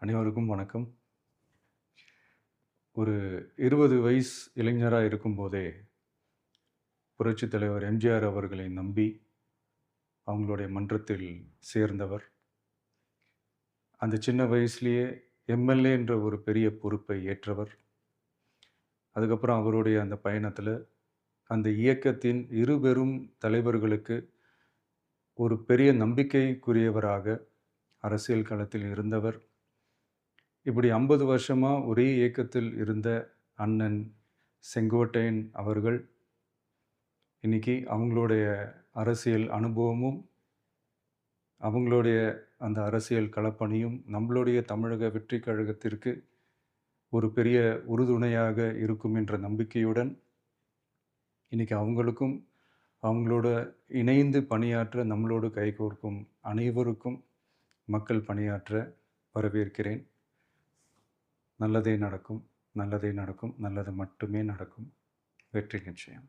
அனைவருக்கும் வணக்கம். ஒரு 20 வயசு இளைஞரா இருக்கும்போதே, புரட்சித் தலைவர் எம்ஜிஆர் அவர்களை நம்பி, அவங்களுடைய மன்றத்தில் சேர்ந்தவர். அந்த சின்ன வயசுலயே எம்.எல்.ஏ. என்ற ஒரு பெரிய பொறுப்பை ஏற்றவர். அதுக்கப்புறம் அவருடைய அந்த பயணத்தில, அந்த இயக்கத்தின் இருபெரும் தலைவர்களுக்கு ஒரு பெரிய நம்பிக்கைக்குரியவராக அரசியல் களத்தில் இருந்தவர். இப்படி 50 வருஷமா ஒரே இயக்கத்தில் இருந்த அண்ணன் செங்கோட்டையன் அவர்கள், இன்னைக்கு அவங்களுடைய அரசியல் அனுபவமும், அவங்களுடைய அந்த அரசியல் களப்பணியும் நம்மளுடைய தமிழக வெற்றிக் கழகத்திற்கு ஒரு பெரிய உறுதுணையாக இருக்கும் என்ற நம்பிக்கையுடன், இன்னைக்கு அவங்களுக்கும், அவங்களோட இணைந்து பணியாற்ற நம்மளோடு கைகோர்க்கும் அனைவருக்கும் மக்கள் பணியாற்ற வரவேற்கிறேன். நல்லதே நடக்கும், நல்லதே நடக்கும், நல்லது மட்டுமே நடக்கும். வெற்றி நிச்சயம்.